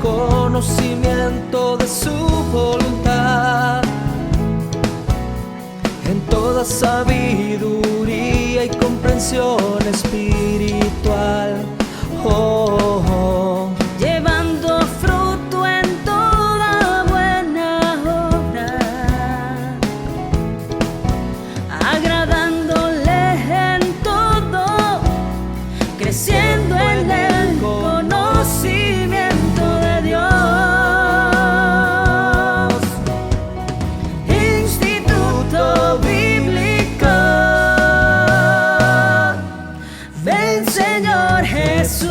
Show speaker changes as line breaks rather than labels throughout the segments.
conocimiento de su voluntad, en toda sabiduría y comprensión espiritual. Oh, oh.
Llevando fruto en toda buena obra, agradándole en todo, creciendo en el conocimiento de Dios. Instituto Bíblico, ven Señor Jesús.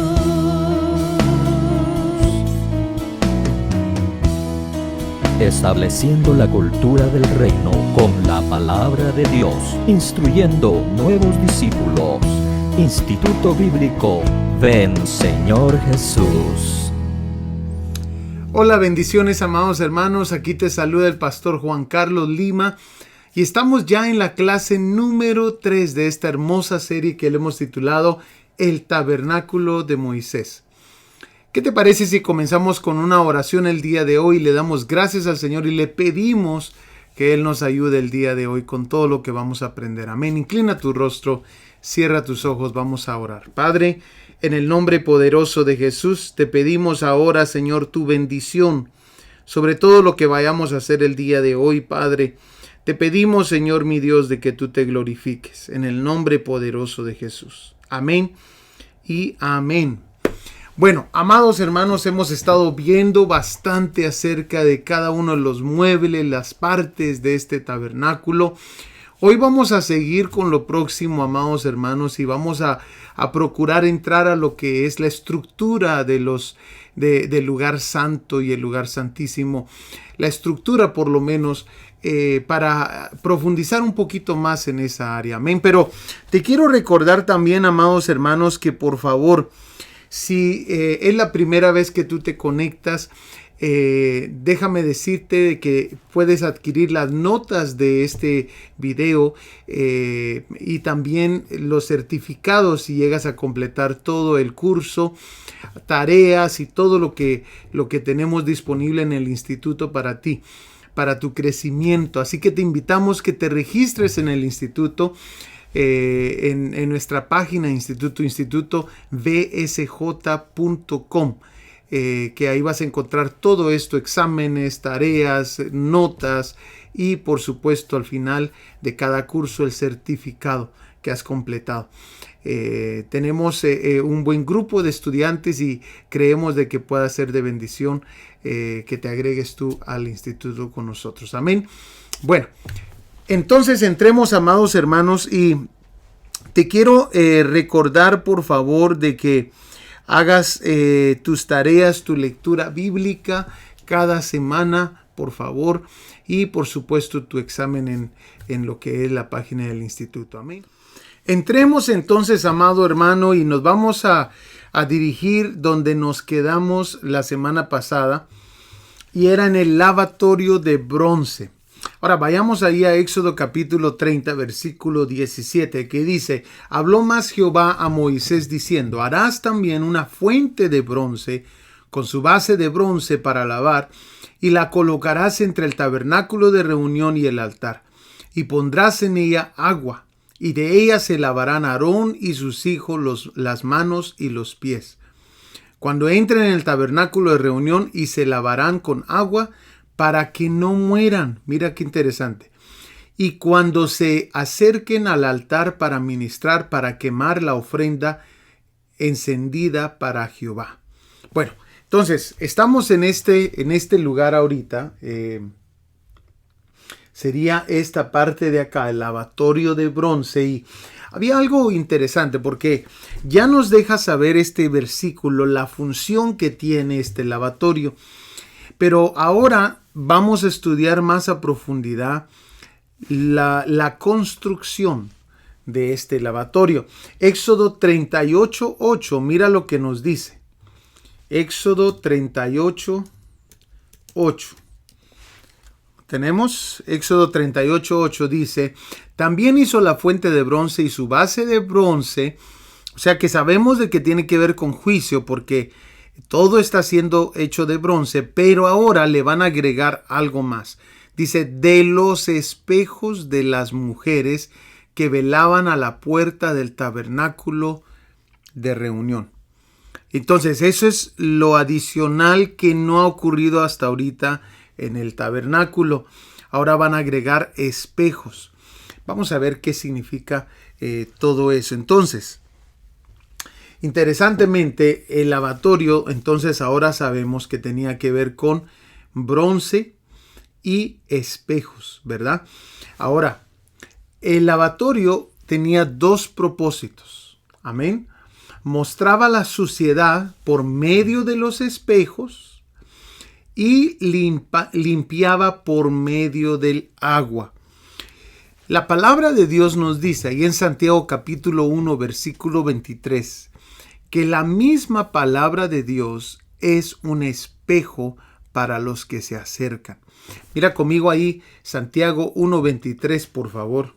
Estableciendo la cultura del reino con la palabra de Dios, instruyendo nuevos discípulos. Instituto Bíblico, ven Señor Jesús.
Hola, bendiciones amados hermanos, aquí te saluda el pastor Juan Carlos Lima y estamos ya en la clase número 3 de esta hermosa serie que le hemos titulado El Tabernáculo de Moisés. ¿Qué te parece si comenzamos con una oración el día de hoy? Le damos gracias al Señor y le pedimos que Él nos ayude el día de hoy con todo lo que vamos a aprender. Amén. Inclina tu rostro, cierra tus ojos, vamos a orar. Padre, en el nombre poderoso de Jesús, te pedimos ahora, Señor, tu bendición sobre todo lo que vayamos a hacer el día de hoy, Padre. Te pedimos, Señor, mi Dios, de que tú te glorifiques en el nombre poderoso de Jesús. Amén y amén. Bueno, amados hermanos, hemos estado viendo bastante acerca de cada uno de los muebles, las partes de este tabernáculo. Hoy vamos a seguir con lo próximo, amados hermanos, y vamos a procurar entrar a lo que es la estructura del lugar santo y el lugar santísimo. La estructura, por lo menos, para profundizar un poquito más en esa área. Amén. Pero te quiero recordar también, amados hermanos, que por favor, si es la primera vez que tú te conectas, déjame decirte que puedes adquirir las notas de este video y también los certificados si llegas a completar todo el curso, tareas y todo lo que tenemos disponible en el instituto para ti, para tu crecimiento. Así que te invitamos que te registres en el instituto. En nuestra página institutobsj.com, que ahí vas a encontrar todo esto, exámenes, tareas, notas y por supuesto al final de cada curso el certificado que has completado. Tenemos un buen grupo de estudiantes y creemos de que pueda ser de bendición que te agregues tú al instituto con nosotros. Amén. Bueno, entonces entremos, amados hermanos, y te quiero recordar por favor de que hagas tus tareas, tu lectura bíblica cada semana, por favor, y por supuesto tu examen en lo que es la página del instituto. Amén. Entremos entonces, amado hermano, y nos vamos a dirigir donde nos quedamos la semana pasada, y era en el lavatorio de bronce. Ahora vayamos ahí a Éxodo capítulo 30, versículo 17, que dice: habló más Jehová a Moisés diciendo: harás también una fuente de bronce con su base de bronce para lavar, y la colocarás entre el tabernáculo de reunión y el altar, y pondrás en ella agua, y de ella se lavarán Aarón y sus hijos las manos y los pies, cuando entren en el tabernáculo de reunión, y se lavarán con agua para que no mueran. Mira qué interesante. Y cuando se acerquen al altar para ministrar, para quemar la ofrenda encendida para Jehová. Bueno, entonces estamos en este lugar ahorita. Sería esta parte de acá, el lavatorio de bronce. Y había algo interesante porque ya nos deja saber este versículo la función que tiene este lavatorio. Pero ahora vamos a estudiar más a profundidad la construcción de este lavatorio. Éxodo 38:8, mira lo que nos dice. Éxodo 38:8. Tenemos Éxodo 38:8, dice: también hizo la fuente de bronce y su base de bronce. O sea que sabemos de que tiene que ver con juicio, porque Todo está siendo hecho de bronce, pero ahora le van a agregar algo más. Dice, de los espejos de las mujeres que velaban a la puerta del tabernáculo de reunión. Entonces, eso es lo adicional que no ha ocurrido hasta ahorita en el tabernáculo. Ahora van a agregar espejos. Vamos a ver qué significa todo eso. Entonces, interesantemente, el lavatorio, entonces ahora sabemos que tenía que ver con bronce y espejos, ¿verdad? Ahora, el lavatorio tenía dos propósitos. Amén. Mostraba la suciedad por medio de los espejos y limpiaba por medio del agua. La palabra de Dios nos dice ahí en Santiago capítulo 1 versículo 23 que la misma palabra de Dios es un espejo para los que se acercan. Mira conmigo ahí Santiago 1:23, por favor.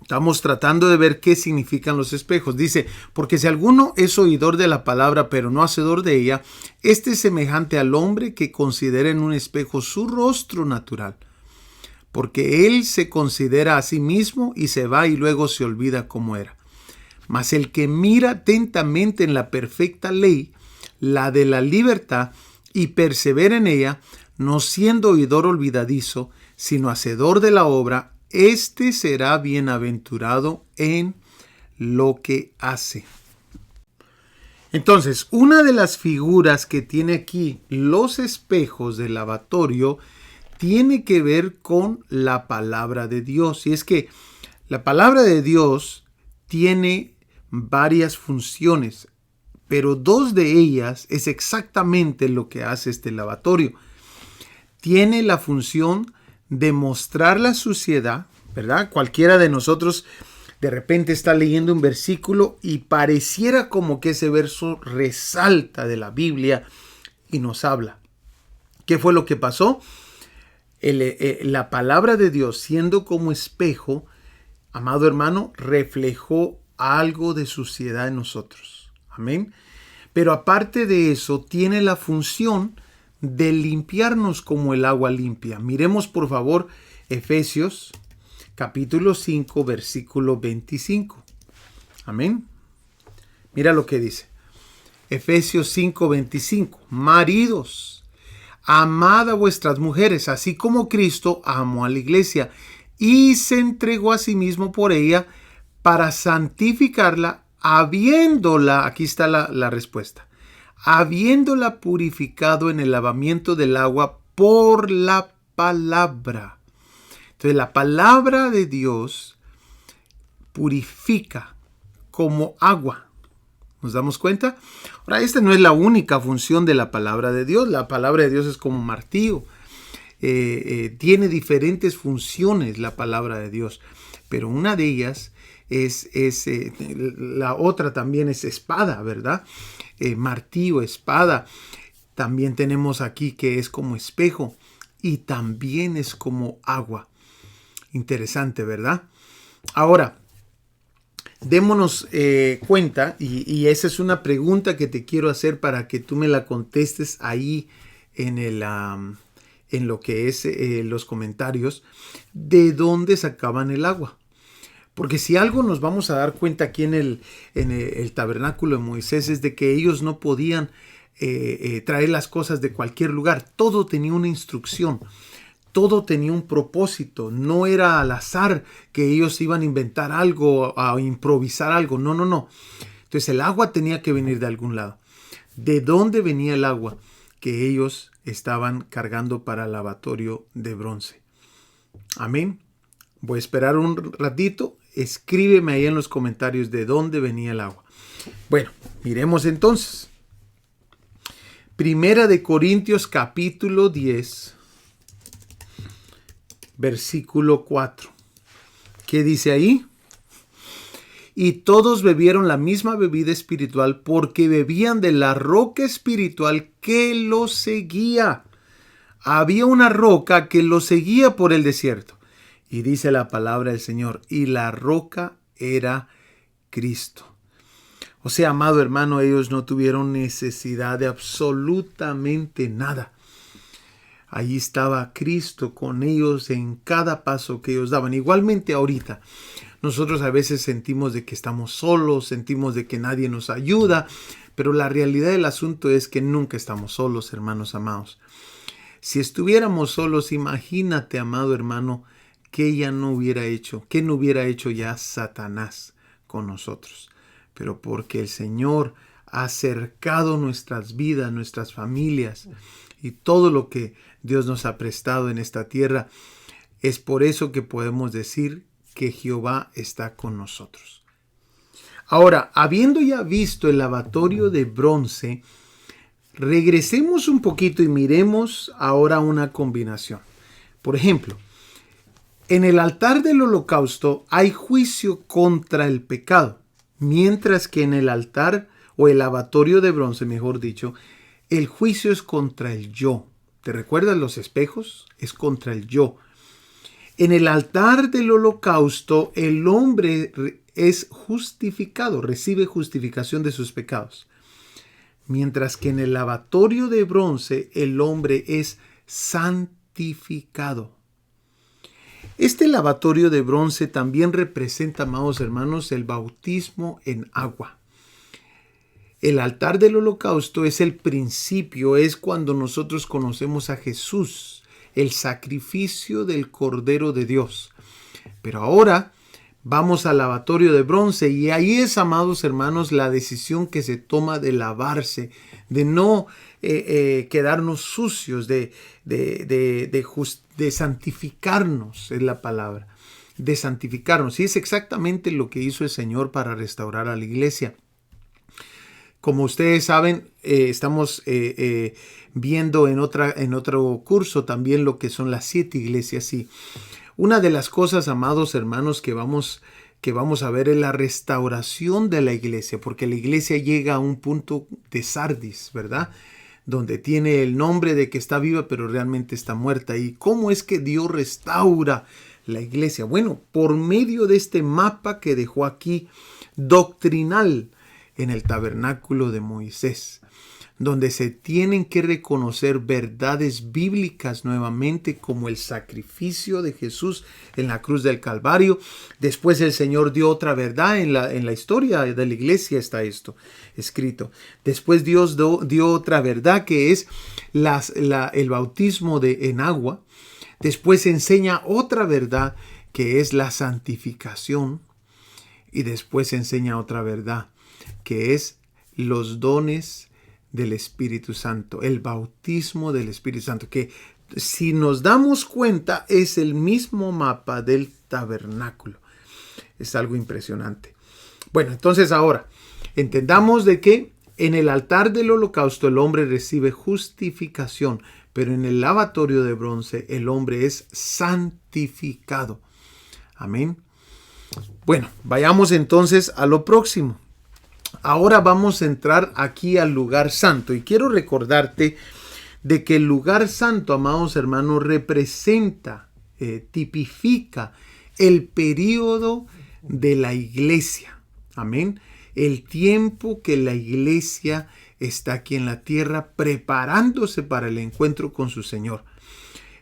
Estamos tratando de ver qué significan los espejos. Dice, porque si alguno es oidor de la palabra, pero no hacedor de ella, este es semejante al hombre que considera en un espejo su rostro natural. Porque él se considera a sí mismo y se va y luego se olvida cómo era. Mas el que mira atentamente en la perfecta ley, la de la libertad, y persevera en ella, no siendo oidor olvidadizo, sino hacedor de la obra, este será bienaventurado en lo que hace. Entonces, una de las figuras que tiene aquí los espejos del lavatorio tiene que ver con la palabra de Dios. Y es que la palabra de Dios tiene varias funciones, pero dos de ellas es exactamente lo que hace este lavatorio. Tiene la función de mostrar la suciedad, ¿verdad? Cualquiera de nosotros de repente está leyendo un versículo y pareciera como que ese verso resalta de la Biblia y nos habla. ¿Qué fue lo que pasó? La palabra de Dios, siendo como espejo, amado hermano, reflejó algo de suciedad en nosotros. Amén. Pero aparte de eso, tiene la función de limpiarnos como el agua limpia. Miremos por favor Efesios capítulo 5 versículo 25. Amén. Mira lo que dice. Efesios 5, 25. Maridos, amad a vuestras mujeres, así como Cristo amó a la iglesia y se entregó a sí mismo por ella para santificarla, habiéndola, aquí está la respuesta, habiéndola purificado en el lavamiento del agua por la palabra. Entonces la palabra de Dios purifica como agua. ¿Nos damos cuenta? Ahora, esta no es la única función de la palabra de Dios. La palabra de Dios es como un martillo. Tiene diferentes funciones la palabra de Dios. Pero una de ellas la otra también es espada, ¿verdad? Martillo, espada. También tenemos aquí que es como espejo y también es como agua. Interesante, ¿verdad? Ahora, démonos cuenta, y esa es una pregunta que te quiero hacer para que tú me la contestes ahí en lo que es los comentarios, ¿de dónde sacaban el agua? Porque si algo nos vamos a dar cuenta aquí en el tabernáculo de Moisés es de que ellos no podían traer las cosas de cualquier lugar. Todo tenía una instrucción. Todo tenía un propósito. No era al azar que ellos iban a inventar algo, a improvisar algo. No. Entonces el agua tenía que venir de algún lado. ¿De dónde venía el agua que ellos estaban cargando para el lavatorio de bronce? Amén. Voy a esperar un ratito. Escríbeme ahí en los comentarios de dónde venía el agua. Bueno, miremos entonces. Primera de Corintios capítulo 10, versículo 4. ¿Qué dice ahí? Y todos bebieron la misma bebida espiritual porque bebían de la roca espiritual que los seguía. Había una roca que los seguía por el desierto. Y dice la palabra del Señor, y la roca era Cristo. O sea, amado hermano, ellos no tuvieron necesidad de absolutamente nada. Allí estaba Cristo con ellos en cada paso que ellos daban. Igualmente ahorita, nosotros a veces sentimos de que estamos solos, sentimos de que nadie nos ayuda, pero la realidad del asunto es que nunca estamos solos, hermanos amados. Si estuviéramos solos, imagínate, amado hermano, qué no hubiera hecho ya Satanás con nosotros. Pero porque el Señor ha acercado nuestras vidas, nuestras familias y todo lo que Dios nos ha prestado en esta tierra, es por eso que podemos decir que Jehová está con nosotros. Ahora, habiendo ya visto el lavatorio de bronce, regresemos un poquito y miremos ahora una combinación. Por ejemplo, en el altar del holocausto hay juicio contra el pecado, mientras que en el altar o el lavatorio de bronce, mejor dicho, el juicio es contra el yo. ¿Te recuerdas los espejos? Es contra el yo. En el altar del holocausto, el hombre es justificado, recibe justificación de sus pecados. Mientras que en el lavatorio de bronce, el hombre es santificado. Este lavatorio de bronce también representa, amados hermanos, el bautismo en agua. El altar del holocausto es el principio, es cuando nosotros conocemos a Jesús, el sacrificio del Cordero de Dios. Pero ahora vamos al lavatorio de bronce y ahí es, amados hermanos, la decisión que se toma de lavarse, de no quedarnos sucios, de santificarnos, es la palabra, de santificarnos. Y es exactamente lo que hizo el Señor para restaurar a la iglesia. Como ustedes saben, estamos viendo en otro curso también lo que son las 7 iglesias. Y una de las cosas, amados hermanos, que vamos a ver es la restauración de la iglesia, porque la iglesia llega a un punto de Sardis, ¿verdad? Donde tiene el nombre de que está viva, pero realmente está muerta. ¿Y cómo es que Dios restaura la iglesia? Bueno, por medio de este mapa que dejó aquí, doctrinal, en el tabernáculo de Moisés, donde se tienen que reconocer verdades bíblicas nuevamente, como el sacrificio de Jesús en la cruz del Calvario. Después el Señor dio otra verdad en la historia de la iglesia, está esto escrito. Después Dios dio otra verdad, que es el bautismo en agua. Después enseña otra verdad, que es la santificación. Y después enseña otra verdad, que es los dones del Espíritu Santo, el bautismo del Espíritu Santo, que si nos damos cuenta es el mismo mapa del tabernáculo. Es algo impresionante. Bueno, entonces ahora entendamos de que en el altar del holocausto el hombre recibe justificación, pero en el lavatorio de bronce el hombre es santificado. Amén. Bueno, vayamos entonces a lo próximo. Ahora vamos a entrar aquí al lugar santo y quiero recordarte de que el lugar santo, amados hermanos, representa, tipifica el período de la iglesia. Amén. El tiempo que la iglesia está aquí en la tierra preparándose para el encuentro con su Señor.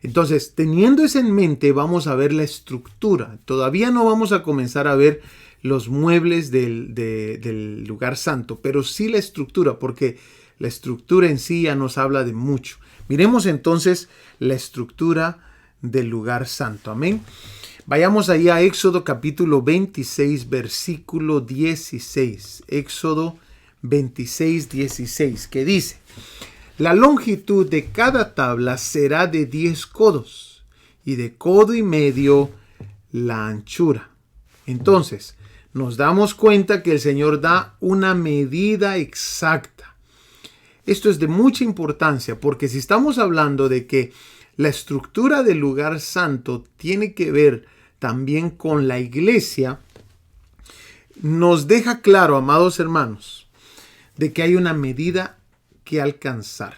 Entonces, teniendo eso en mente, vamos a ver la estructura. Todavía no vamos a comenzar a ver los muebles del lugar santo, pero sí la estructura, porque la estructura en sí ya nos habla de mucho. Miremos entonces la estructura del lugar santo. Amén. Vayamos ahí a Éxodo capítulo 26, versículo 16. Éxodo 26, 16, que dice: la longitud de cada tabla será de 10 codos, y de codo y medio la anchura. Entonces, nos damos cuenta que el Señor da una medida exacta. Esto es de mucha importancia, porque si estamos hablando de que la estructura del lugar santo tiene que ver también con la iglesia, nos deja claro, amados hermanos, de que hay una medida que alcanzar.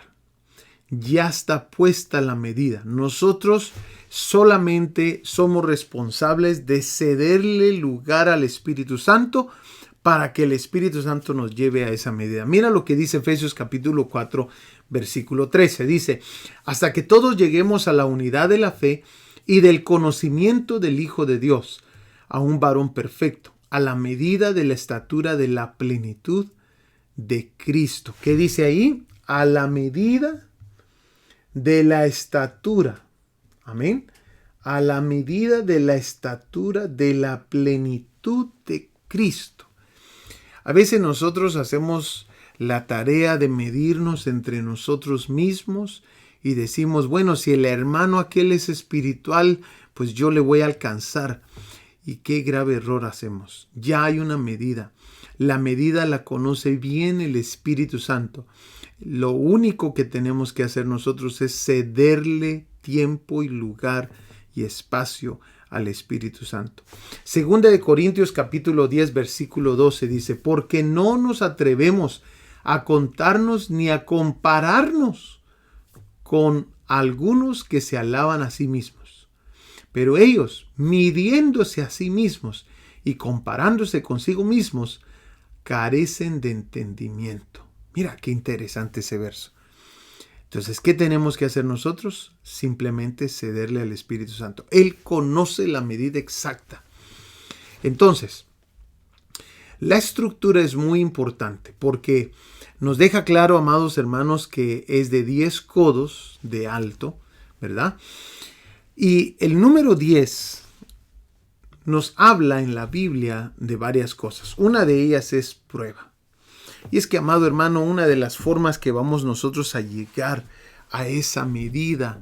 Ya está puesta la medida. Nosotros solamente somos responsables de cederle lugar al Espíritu Santo para que el Espíritu Santo nos lleve a esa medida. Mira lo que dice Efesios capítulo 4, versículo 13. Dice, hasta que todos lleguemos a la unidad de la fe y del conocimiento del Hijo de Dios, a un varón perfecto, a la medida de la estatura de la plenitud de Cristo. ¿Qué dice ahí? A la medida de la estatura. Amén. A la medida de la estatura de la plenitud de Cristo. A veces nosotros hacemos la tarea de medirnos entre nosotros mismos y decimos, bueno, si el hermano aquel es espiritual, pues yo le voy a alcanzar. Y qué grave error hacemos. Ya hay una medida. La medida la conoce bien el Espíritu Santo. Lo único que tenemos que hacer nosotros es cederle tiempo y lugar y espacio al Espíritu Santo. Segunda de Corintios capítulo 10 versículo 12 dice, porque no nos atrevemos a contarnos ni a compararnos con algunos que se alaban a sí mismos. Pero ellos, midiéndose a sí mismos y comparándose consigo mismos, carecen de entendimiento. Mira qué interesante ese verso. Entonces, ¿qué tenemos que hacer nosotros? Simplemente cederle al Espíritu Santo. Él conoce la medida exacta. Entonces, la estructura es muy importante porque nos deja claro, amados hermanos, que es de 10 codos de alto, ¿verdad? Y el número 10 nos habla en la Biblia de varias cosas. Una de ellas es prueba. Y es que, amado hermano, una de las formas que vamos nosotros a llegar a esa medida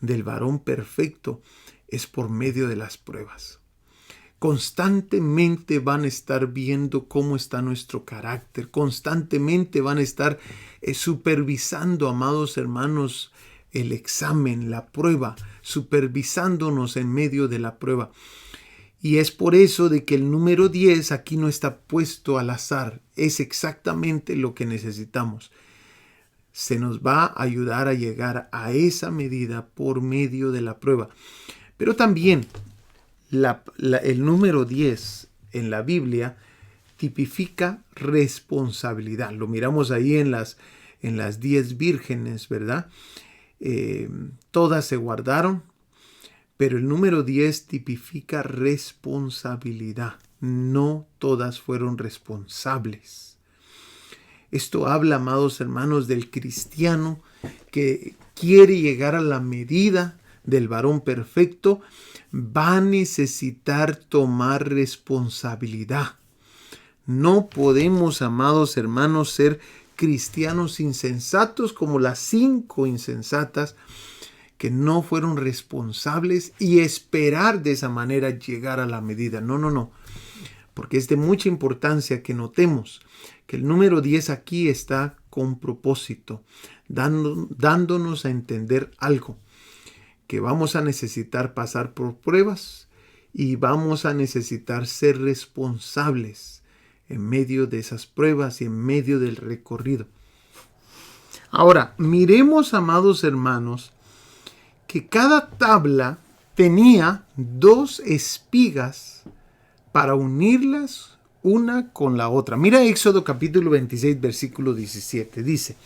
del varón perfecto es por medio de las pruebas. Constantemente van a estar viendo cómo está nuestro carácter. Constantemente van a estar supervisando, amados hermanos, el examen, la prueba, supervisándonos en medio de la prueba. Y es por eso de que el número 10 aquí no está puesto al azar. Es exactamente lo que necesitamos. Se nos va a ayudar a llegar a esa medida por medio de la prueba. Pero también el número 10 en la Biblia tipifica responsabilidad. Lo miramos ahí en las 10 vírgenes, ¿verdad? Todas se guardaron. Pero el número 10 tipifica responsabilidad. No todas fueron responsables. Esto habla, amados hermanos, del cristiano que quiere llegar a la medida del varón perfecto. Va a necesitar tomar responsabilidad. No podemos, amados hermanos, ser cristianos insensatos como las 5 insensatas que no fueron responsables y esperar de esa manera llegar a la medida. No. Porque es de mucha importancia que notemos que el número 10 aquí está con propósito, dándonos a entender algo, que vamos a necesitar pasar por pruebas y vamos a necesitar ser responsables en medio de esas pruebas y en medio del recorrido. Ahora, miremos, amados hermanos, que cada tabla tenía 2 espigas para unirlas una con la otra. Mira Éxodo capítulo 26, versículo 17. Dice,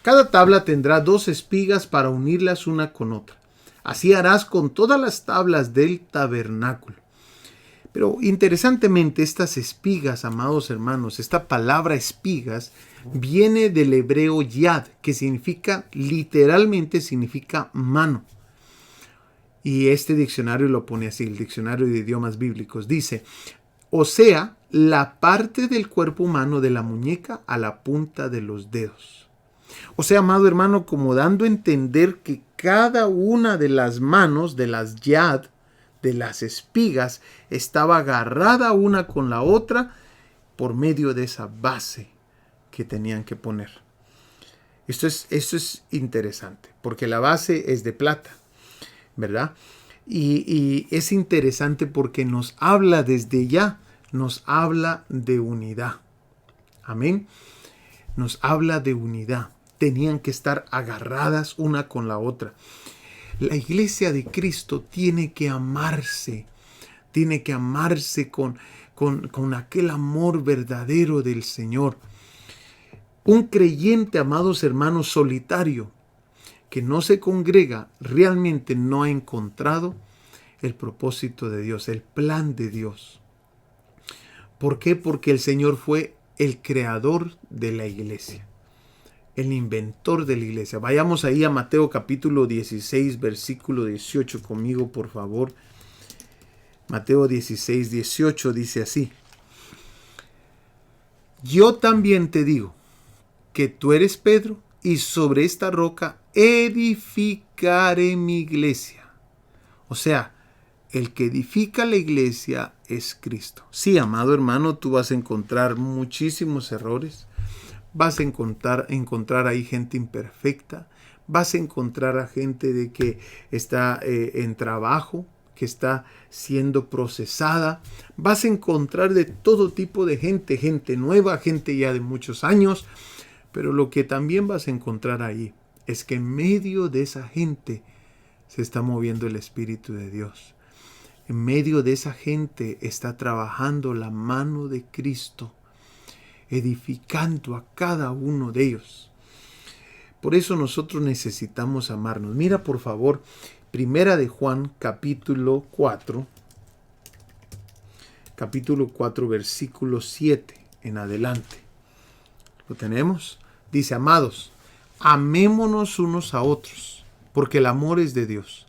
cada tabla tendrá 2 espigas para unirlas una con otra. Así harás con todas las tablas del tabernáculo. Pero interesantemente estas espigas, amados hermanos, esta palabra espigas viene del hebreo yad, que literalmente significa mano. Y este diccionario lo pone así, el diccionario de idiomas bíblicos. Dice, o sea, la parte del cuerpo humano de la muñeca a la punta de los dedos. O sea, amado hermano, como dando a entender que cada una de las manos, de las yad, de las espigas, estaba agarrada una con la otra por medio de esa base que tenían que poner. Esto es interesante, porque la base es de plata, ¿verdad? Y es interesante porque nos habla desde ya, nos habla de unidad. Amén. Nos habla de unidad. Tenían que estar agarradas una con la otra. La iglesia de Cristo tiene que amarse con con aquel amor verdadero del Señor. Un creyente, amados hermanos, solitario, que no se congrega, realmente no ha encontrado el propósito de Dios, el plan de Dios. ¿Por qué? Porque el Señor fue el creador de la iglesia, el inventor de la iglesia. Vayamos ahí a Mateo capítulo 16, versículo 18 conmigo, por favor. Mateo 16, 18 dice así: yo también te digo que tú eres Pedro, y sobre esta roca edificaré mi iglesia. O sea, el que edifica la iglesia es Cristo. Sí, amado hermano, tú vas a encontrar muchísimos errores. Vas a encontrar ahí gente imperfecta. Vas a encontrar a gente de que está en trabajo, que está siendo procesada. Vas a encontrar de todo tipo de gente nueva, gente ya de muchos años. Pero lo que también vas a encontrar ahí es que en medio de esa gente se está moviendo el Espíritu de Dios. En medio de esa gente está trabajando la mano de Cristo, edificando a cada uno de ellos. Por eso nosotros necesitamos amarnos. Mira, por favor, Primera de Juan, capítulo 4, versículo 7 en adelante. ¿Lo tenemos? Dice: amados, amémonos unos a otros, porque el amor es de Dios.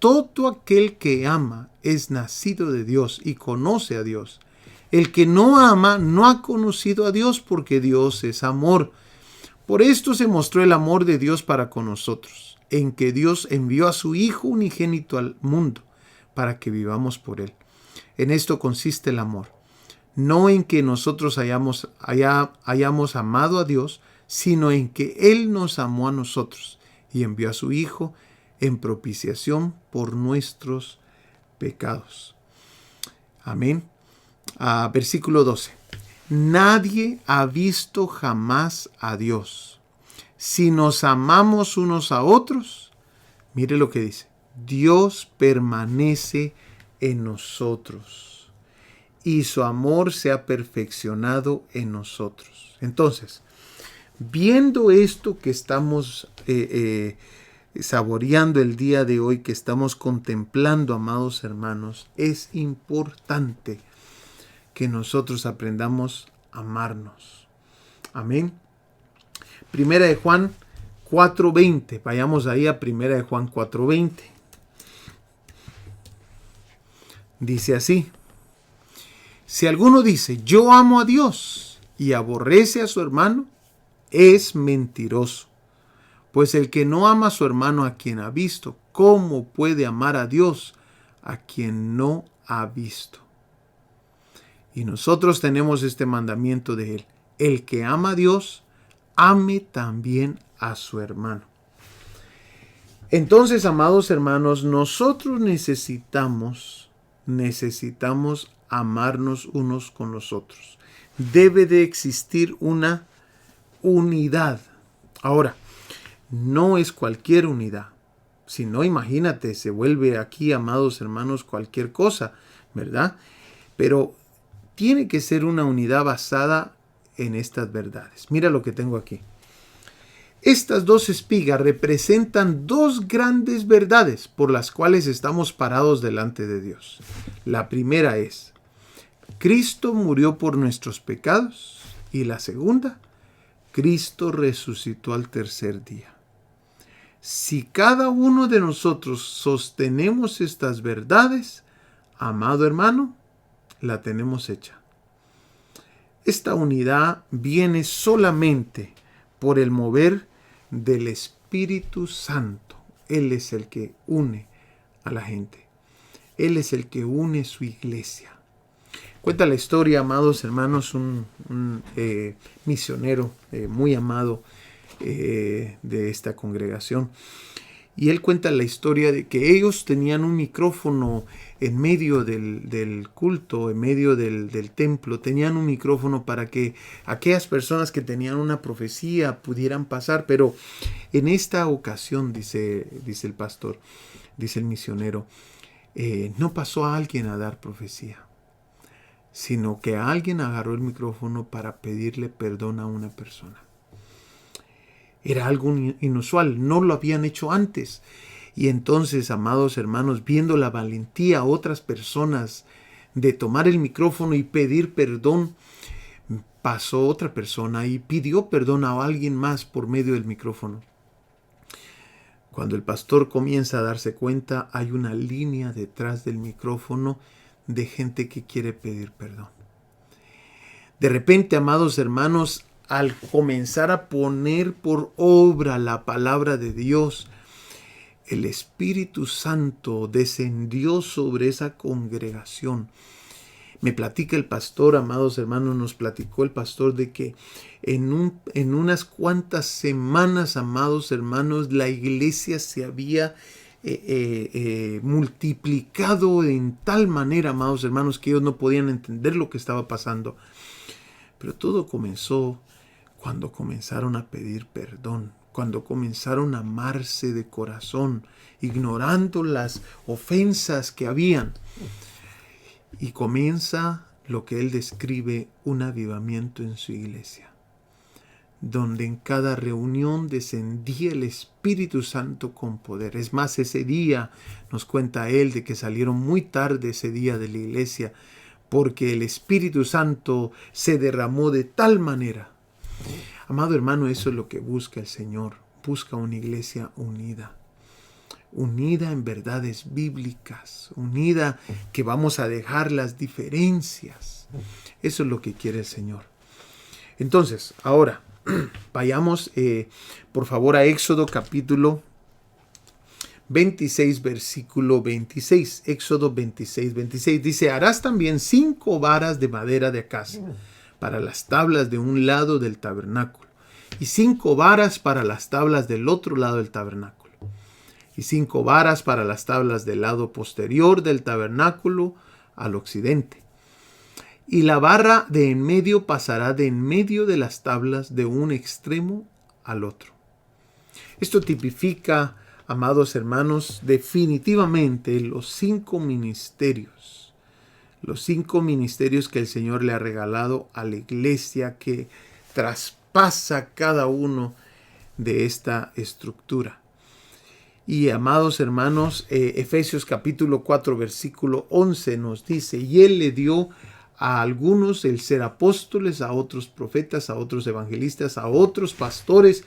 Todo aquel que ama es nacido de Dios y conoce a Dios. El que no ama no ha conocido a Dios, porque Dios es amor. Por esto se mostró el amor de Dios para con nosotros, en que Dios envió a su Hijo unigénito al mundo, para que vivamos por Él. En esto consiste el amor, no en que nosotros hayamos amado a Dios, sino en que Él nos amó a nosotros y envió a su Hijo en propiciación por nuestros pecados. Amén. Versículo 12. Nadie ha visto jamás a Dios. Si nos amamos unos a otros, mire lo que dice: Dios permanece en nosotros y su amor se ha perfeccionado en nosotros. Entonces, viendo esto que estamos saboreando el día de hoy, que estamos contemplando, amados hermanos, es importante que nosotros aprendamos a amarnos. Amén. Primera de Juan 4:20. Vayamos ahí a Primera de Juan 4:20. Dice así: si alguno dice yo amo a Dios y aborrece a su hermano, es mentiroso. Pues el que no ama a su hermano a quien ha visto, ¿cómo puede amar a Dios a quien no ha visto? Y nosotros tenemos este mandamiento de Él: el que ama a Dios, ame también a su hermano. Entonces, amados hermanos, nosotros necesitamos amarnos unos con los otros. Debe de existir una unidad. Ahora, no es cualquier unidad. Si no, imagínate, se vuelve aquí, amados hermanos, cualquier cosa, ¿verdad? Pero tiene que ser una unidad basada en estas verdades. Mira lo que tengo aquí. Estas dos espigas representan dos grandes verdades por las cuales estamos parados delante de Dios. La primera es: Cristo murió por nuestros pecados. Y la segunda: Cristo resucitó al tercer día. Si cada uno de nosotros sostenemos estas verdades, amado hermano, la tenemos hecha. Esta unidad viene solamente por el mover del Espíritu Santo. Él es el que une a la gente. Él es el que une su iglesia. Cuenta la historia, amados hermanos, un misionero muy amado de esta congregación. Y él cuenta la historia de que ellos tenían un micrófono en medio del culto, en medio del templo. Tenían un micrófono para que aquellas personas que tenían una profecía pudieran pasar. Pero en esta ocasión, dice el pastor, dice el misionero, no pasó a alguien a dar profecía, sino que alguien agarró el micrófono para pedirle perdón a una persona. Era algo inusual, no lo habían hecho antes. Y entonces, amados hermanos, viendo la valentía a otras personas de tomar el micrófono y pedir perdón, pasó otra persona y pidió perdón a alguien más por medio del micrófono. Cuando el pastor comienza a darse cuenta, hay una línea detrás del micrófono de gente que quiere pedir perdón. De repente, amados hermanos, al comenzar a poner por obra la palabra de Dios, el Espíritu Santo descendió sobre esa congregación. Me platica el pastor, amados hermanos, nos platicó el pastor de que en unas cuantas semanas, amados hermanos, la iglesia se había multiplicado en tal manera, amados hermanos, que ellos no podían entender lo que estaba pasando. Pero todo comenzó cuando comenzaron a pedir perdón, cuando comenzaron a amarse de corazón, ignorando las ofensas que habían. Y comienza lo que él describe, un avivamiento en su iglesia, donde en cada reunión descendía el Espíritu Santo con poder. Es más, ese día nos cuenta él de que salieron muy tarde ese día de la iglesia, porque el Espíritu Santo se derramó de tal manera. Amado hermano, eso es lo que busca el Señor. Busca una iglesia unida. Unida en verdades bíblicas, unida que vamos a dejar las diferencias. Eso es lo que quiere el Señor. Entonces, ahora vayamos por favor a Éxodo capítulo 26, versículo 26. Éxodo 26, 26 dice: harás también 5 varas de madera de acacia para las tablas de un lado del tabernáculo, y 5 varas para las tablas del otro lado del tabernáculo, y 5 varas para las tablas del lado posterior del tabernáculo al occidente. Y la barra de en medio pasará de en medio de las tablas de un extremo al otro. Esto tipifica, amados hermanos, definitivamente los 5 ministerios. Los 5 ministerios que el Señor le ha regalado a la iglesia, que traspasa cada uno de esta estructura. Y amados hermanos, Efesios capítulo 4 versículo 11 nos dice: y Él le dio a algunos el ser apóstoles, a otros profetas, a otros evangelistas, a otros pastores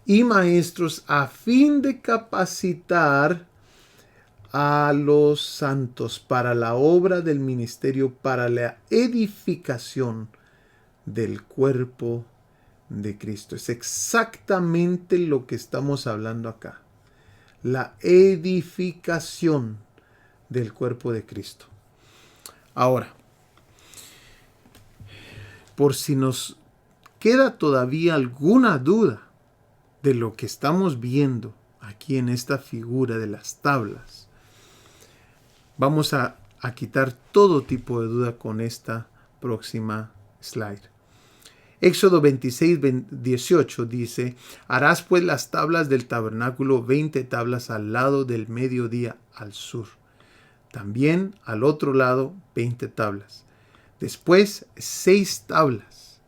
y maestros, a fin de capacitar a los santos para la obra del ministerio, para la edificación del cuerpo de Cristo. Es exactamente lo que estamos hablando acá. La edificación del cuerpo de Cristo. Ahora, por si nos queda todavía alguna duda de lo que estamos viendo aquí en esta figura de las tablas, vamos a quitar todo tipo de duda con esta próxima slide. Éxodo 26, 18 dice: harás pues las tablas del tabernáculo 20 tablas al lado del mediodía al sur. También al otro lado 20 tablas. Después 6 tablas.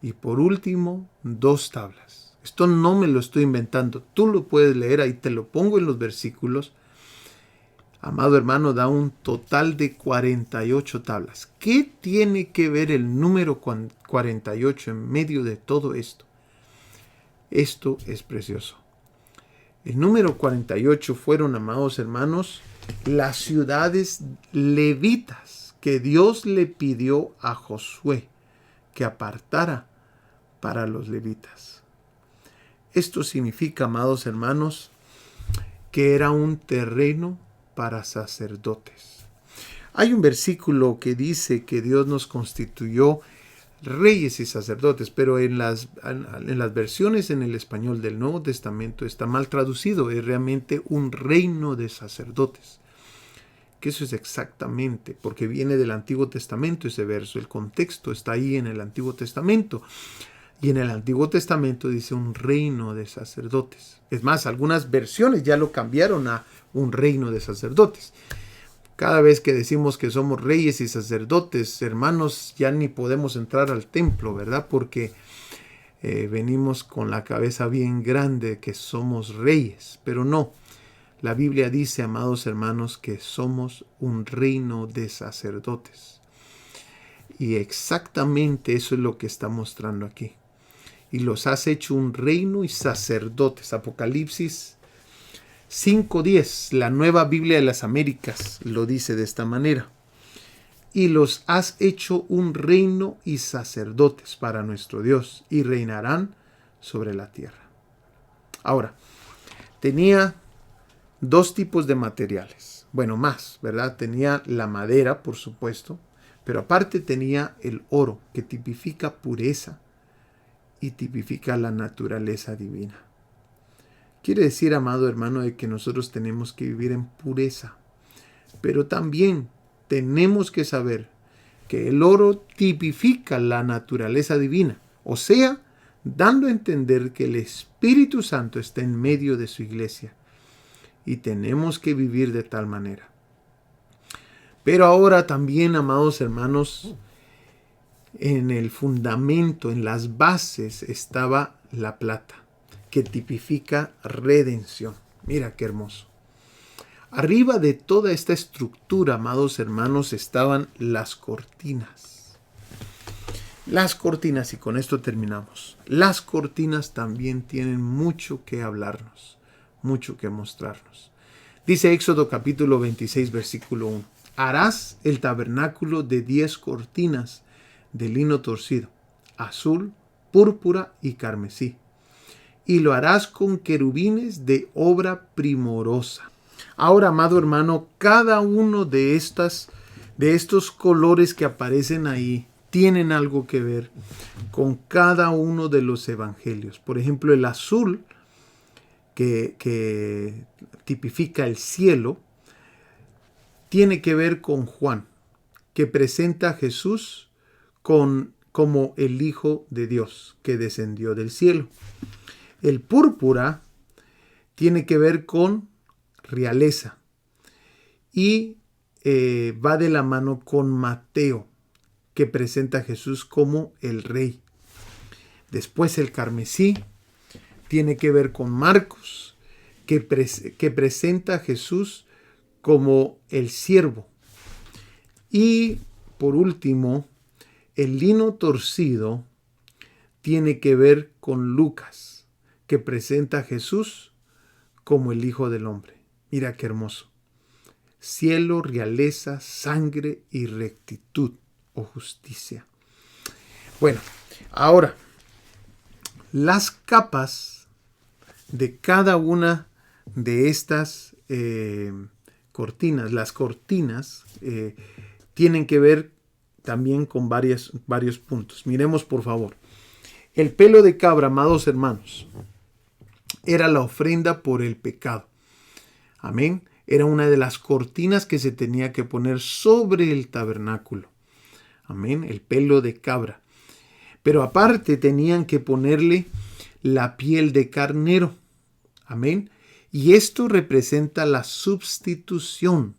Y por último 2 tablas. Esto no me lo estoy inventando. Tú lo puedes leer, ahí te lo pongo en los versículos. Amado hermano, da un total de 48 tablas. ¿Qué tiene que ver el número 48 en medio de todo esto? Esto es precioso. El número 48 fueron, amados hermanos, las ciudades levitas que Dios le pidió a Josué que apartara para los levitas. Esto significa, amados hermanos, que era un terreno para sacerdotes. Hay un versículo que dice que Dios nos constituyó reyes y sacerdotes, pero en las versiones en el español del Nuevo Testamento está mal traducido. Es realmente un reino de sacerdotes. Que eso es exactamente, porque viene del Antiguo Testamento ese verso. El contexto está ahí en el Antiguo Testamento. Y en el Antiguo Testamento dice un reino de sacerdotes. Es más, algunas versiones ya lo cambiaron a un reino de sacerdotes. Cada vez que decimos que somos reyes y sacerdotes, hermanos, ya ni podemos entrar al templo, ¿verdad? Porque venimos con la cabeza bien grande que somos reyes, pero no. La Biblia dice, amados hermanos, que somos un reino de sacerdotes. Y exactamente eso es lo que está mostrando aquí. Y los has hecho un reino y sacerdotes. Apocalipsis 5:10, la Nueva Biblia de las Américas, lo dice de esta manera. Y los has hecho un reino y sacerdotes para nuestro Dios, y reinarán sobre la tierra. Ahora, tenía dos tipos de materiales. Bueno, más, ¿verdad? Tenía la madera, por supuesto, pero aparte tenía el oro, que tipifica pureza y tipifica la naturaleza divina. Quiere decir, amado hermano, de que nosotros tenemos que vivir en pureza, pero también tenemos que saber que el oro tipifica la naturaleza divina, o sea, dando a entender que el Espíritu Santo está en medio de su iglesia y tenemos que vivir de tal manera. Pero ahora también, amados hermanos, en el fundamento, en las bases estaba la plata, que tipifica redención. Mira qué hermoso. Arriba de toda esta estructura, amados hermanos, estaban las cortinas. Las cortinas, y con esto terminamos. Las cortinas también tienen mucho que hablarnos, mucho que mostrarnos. Dice Éxodo capítulo 26, versículo 1. Harás el tabernáculo de 10 cortinas de lino torcido, azul, púrpura y carmesí. Y lo harás con querubines de obra primorosa. Ahora, amado hermano, cada uno de estos colores que aparecen ahí tienen algo que ver con cada uno de los evangelios. Por ejemplo, el azul, que tipifica el cielo, tiene que ver con Juan, que presenta a Jesús como el Hijo de Dios, que descendió del cielo. El púrpura tiene que ver con realeza y va de la mano con Mateo, que presenta a Jesús como el Rey. Después el carmesí tiene que ver con Marcos, que presenta a Jesús como el siervo. Y por último, el lino torcido tiene que ver con Lucas, que presenta a Jesús como el Hijo del Hombre. Mira qué hermoso. Cielo, realeza, sangre y rectitud o justicia. Bueno, ahora, las capas de cada una de estas cortinas, las cortinas tienen que ver también con varios puntos. Miremos por favor. El pelo de cabra, amados hermanos, era la ofrenda por el pecado. Amén. Era una de las cortinas que se tenía que poner sobre el tabernáculo. Amén. El pelo de cabra. Pero aparte tenían que ponerle la piel de carnero. Amén. Y esto representa la sustitución.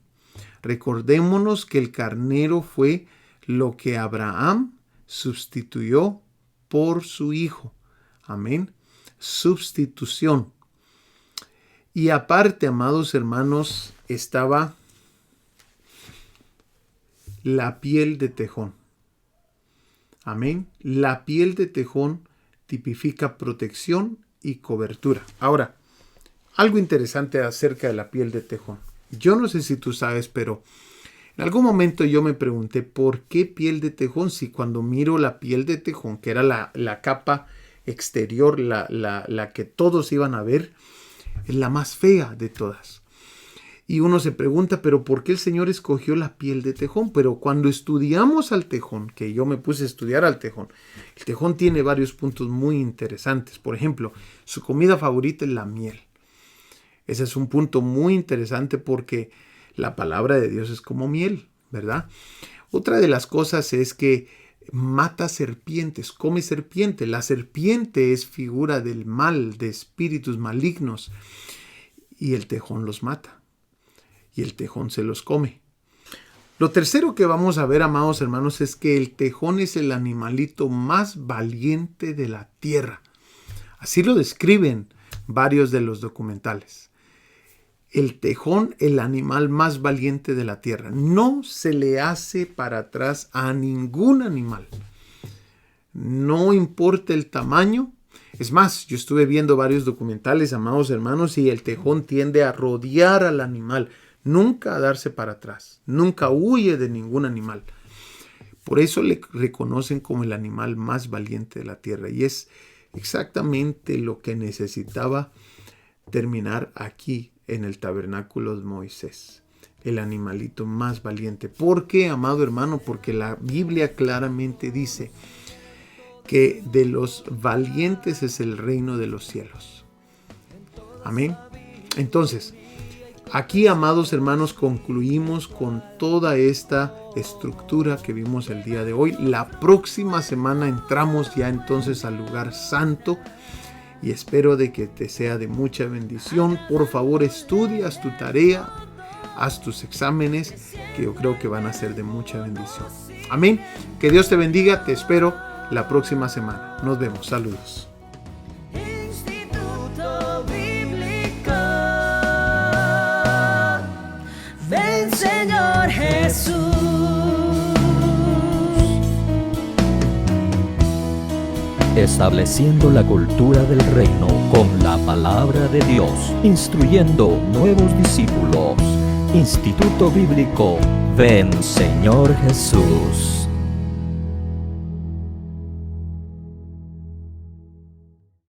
Recordémonos que el carnero fue lo que Abraham sustituyó por su hijo. Amén. Sustitución. Y aparte, amados hermanos, estaba la piel de tejón. Amén. La piel de tejón tipifica protección y cobertura. Ahora, algo interesante acerca de la piel de tejón. Yo no sé si tú sabes, pero en algún momento yo me pregunté por qué piel de tejón, si cuando miro la piel de tejón, que era la capa exterior, la que todos iban a ver, es la más fea de todas. Y uno se pregunta, pero ¿por qué el Señor escogió la piel de tejón? Pero cuando estudiamos al tejón, que yo me puse a estudiar al tejón, el tejón tiene varios puntos muy interesantes. Por ejemplo, su comida favorita es la miel. Ese es un punto muy interesante porque la palabra de Dios es como miel, ¿verdad? Otra de las cosas es que mata serpientes, come serpiente. La serpiente es figura del mal, de espíritus malignos. Y el tejón los mata. Y el tejón se los come. Lo tercero que vamos a ver, amados hermanos, es que el tejón es el animalito más valiente de la tierra. Así lo describen varios de los documentales. El tejón, el animal más valiente de la tierra. No se le hace para atrás a ningún animal. No importa el tamaño. Es más, yo estuve viendo varios documentales, amados hermanos, y el tejón tiende a rodear al animal, nunca a darse para atrás, nunca huye de ningún animal. Por eso le reconocen como el animal más valiente de la tierra. Y es exactamente lo que necesitaba terminar aquí en el tabernáculo de Moisés. El animalito más valiente. ¿Por qué, amado hermano? Porque la Biblia claramente dice que de los valientes es el reino de los cielos. Amén. Entonces, aquí, amados hermanos, concluimos con toda esta estructura que vimos el día de hoy. La próxima semana entramos ya entonces al lugar santo y espero de que te sea de mucha bendición. Por favor, estudias tu tarea, haz tus exámenes, que yo creo que van a ser de mucha bendición. Amén. Que Dios te bendiga. Te espero la próxima semana. Nos vemos. Saludos.
Instituto Bíblico. Ven, Señor Jesús.
Estableciendo la cultura del reino con la palabra de Dios, instruyendo nuevos discípulos. Instituto Bíblico, ven, Señor Jesús.